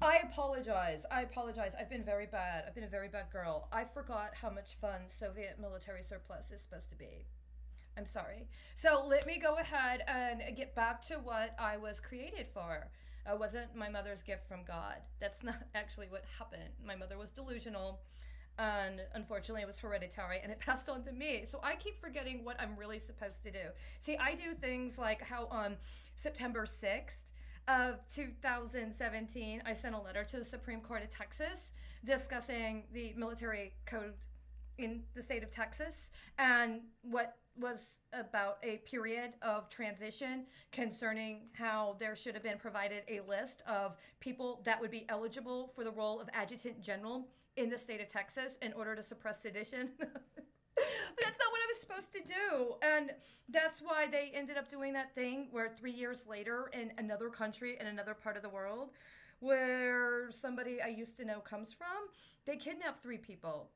I apologize. I apologize. I've been very bad. I've been a very bad girl. I forgot how much fun Soviet military surplus is supposed to be. I'm sorry. So let me go ahead and get back to what I was created for. I wasn't my mother's gift from God. That's not actually what happened. My mother was delusional, and unfortunately it was hereditary and it passed on to me. So I keep forgetting what I'm really supposed to do. See, I do things like how on September 6th of 2017 I sent a letter to the Supreme Court of Texas discussing the military code in the state of Texas and what was about a period of transition concerning how there should have been provided a list of people that would be eligible for the role of adjutant general in the state of Texas in order to suppress sedition. That's not what I was supposed to do. And that's why they ended up doing that thing where 3 years later in another country, in another part of the world, where somebody I used to know comes from, they kidnapped three people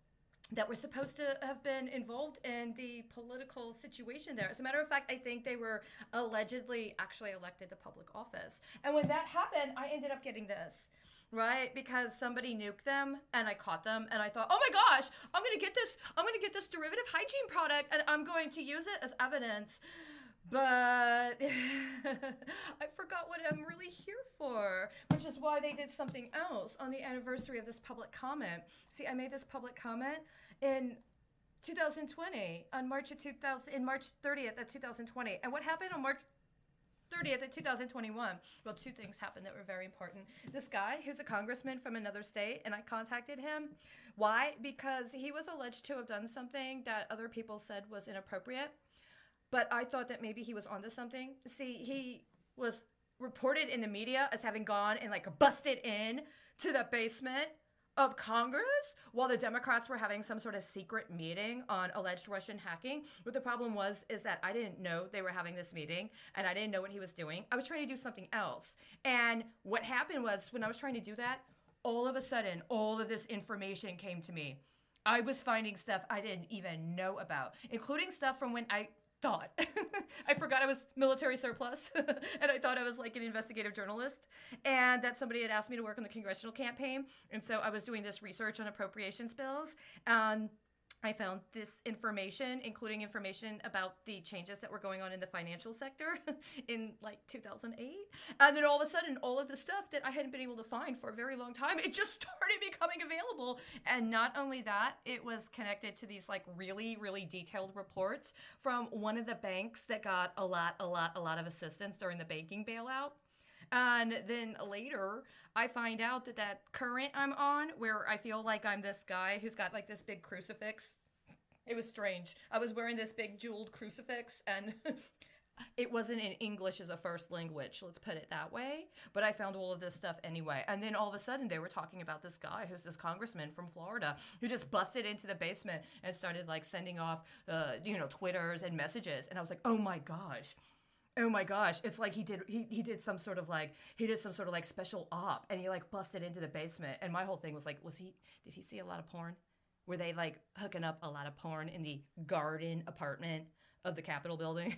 that were supposed to have been involved in the political situation there. As a matter of fact, I think they were allegedly actually elected to public office. And when that happened, I ended up getting this, right? Because somebody nuked them and I caught them and I thought, oh my gosh, I'm going to get this derivative hygiene product and I'm going to use it as evidence. But I forgot what I'm really here for, which is why they did something else on the anniversary of this public comment. See, I made this public comment in 2020 on March 30th of 2020. And what happened on March 30th of 2021? Well, two things happened that were very important. This guy, who's a congressman from another state, and I contacted him. Why? Because he was alleged to have done something that other people said was inappropriate. But I thought that maybe he was onto something. See, he was reported in the media as having gone and like busted in to the basement of Congress while the Democrats were having some sort of secret meeting on alleged Russian hacking. What the problem was is that I didn't know they were having this meeting and I didn't know what he was doing. I was trying to do something else. And what happened was when I was trying to do that, all of a sudden, all of this information came to me. I was finding stuff I didn't even know about, including stuff from when I thought. I forgot I was military surplus and I thought I was like an investigative journalist and that somebody had asked me to work on the congressional campaign. And so I was doing this research on appropriations bills and I found this information, including information about the changes that were going on in the financial sector in like 2008. And then all of a sudden, all of the stuff that I hadn't been able to find for a very long time, it just started becoming available. And not only that, it was connected to these like really, really detailed reports from one of the banks that got a lot of assistance during the banking bailout. And then later, I find out that that current I'm on, where I feel like I'm this guy who's got like this big crucifix. It was strange. I was wearing this big jeweled crucifix and it wasn't in English as a first language, let's put it that way. But I found all of this stuff anyway. And then all of a sudden they were talking about this guy who's this congressman from Florida who just busted into the basement and started like sending off, Twitters and messages. And I was like, oh my gosh. Oh my gosh, it's like he did some sort of like special op and he like busted into the basement and my whole thing was like, did he see a lot of porn? Were they like hooking up a lot of porn in the garden apartment of the Capitol building?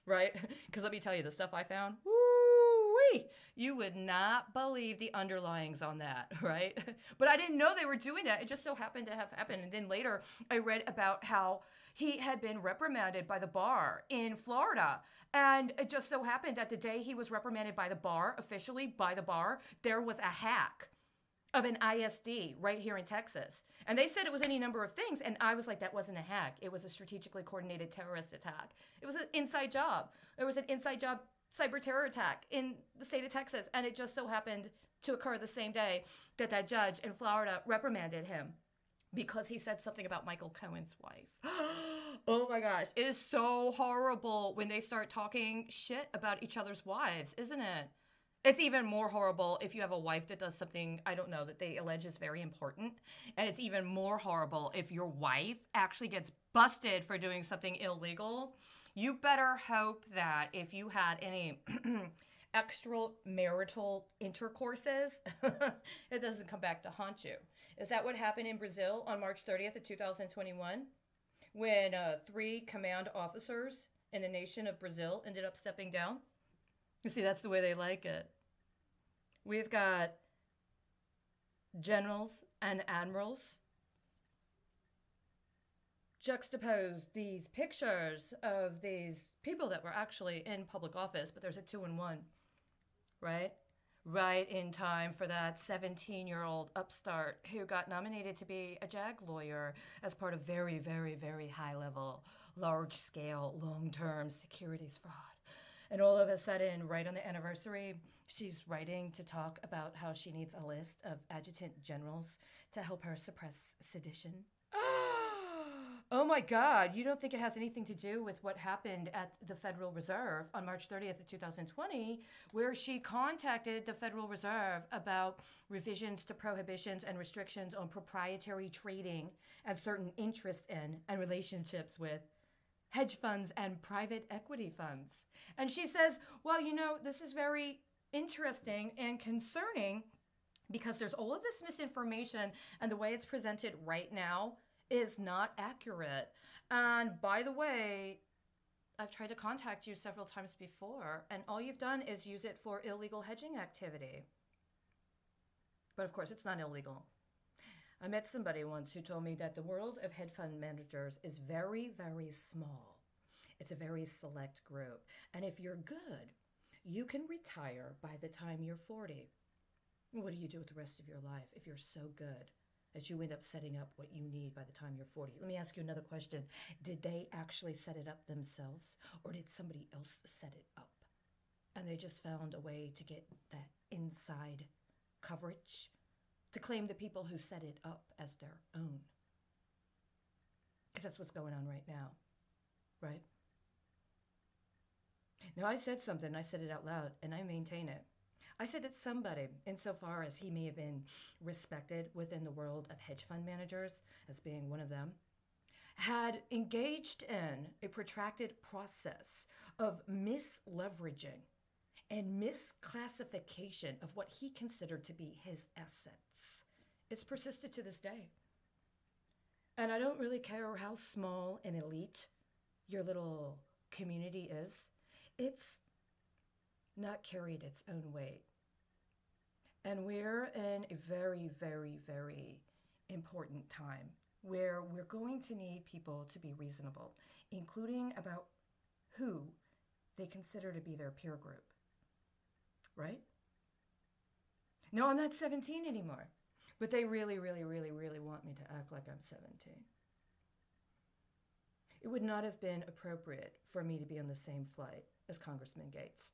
Right? Because let me tell you, the stuff I found, woo-wee, you would not believe the underlyings on that, right? But I didn't know they were doing that. It just so happened to have happened. And then later I read about how he had been reprimanded by the bar in Florida. And it just so happened that the day he was reprimanded by the bar, officially by the bar, there was a hack of an ISD right here in Texas. And they said it was any number of things. And I was like, that wasn't a hack. It was a strategically coordinated terrorist attack. It was an inside job. There was an inside job cyber terror attack in the state of Texas. And it just so happened to occur the same day that that judge in Florida reprimanded him because he said something about Michael Cohen's wife. Oh my gosh. It is so horrible when they start talking shit about each other's wives, isn't it? It's even more horrible if you have a wife that does something, I don't know, that they allege is very important. And it's even more horrible if your wife actually gets busted for doing something illegal. You better hope that if you had any extramarital intercourses, it doesn't come back to haunt you. Is that what happened in Brazil on March 30th of 2021? When 3 command officers in the nation of Brazil ended up stepping down? You see, that's the way they like it. We've got generals and admirals, juxtapose these pictures of these people that were actually in public office, but there's a two in one, right? Right in time for that 17-year-old upstart who got nominated to be a JAG lawyer as part of very, very, very high level, large scale, long term securities fraud. And all of a sudden, right on the anniversary, she's writing to talk about how she needs a list of adjutant generals to help her suppress sedition. Oh my God, you don't think it has anything to do with what happened at the Federal Reserve on March 30th of 2020, where she contacted the Federal Reserve about revisions to prohibitions and restrictions on proprietary trading and certain interests in and relationships with hedge funds and private equity funds. And she says, well, you know, this is very interesting and concerning because there's all of this misinformation, and the way it's presented right now is not accurate. And by the way, I've tried to contact you several times before, and all you've done is use it for illegal hedging activity. But of course, it's not illegal. I met somebody once who told me that the world of hedge fund managers is very, very small. It's a very select group. And if you're good, you can retire by the time you're 40. What do you do with the rest of your life if you're so good that you end up setting up what you need by the time you're 40? Let me ask you another question. Did they actually set it up themselves, or did somebody else set it up? And they just found a way to get that inside coverage to claim the people who set it up as their own. Because that's what's going on right now, right? Now, I said something, I said it out loud, and I maintain it. I said that somebody, insofar as he may have been respected within the world of hedge fund managers as being one of them, had engaged in a protracted process of misleveraging and misclassification of what he considered to be his assets. It's persisted to this day. And I don't really care how small and elite your little community is. It's not carried its own weight. And we're in a very, very, very important time where we're going to need people to be reasonable, including about who they consider to be their peer group, right? No, I'm not 17 anymore, but they really, really, really, really want me to act like I'm 17. It would not have been appropriate for me to be on the same flight as Congressman Gates.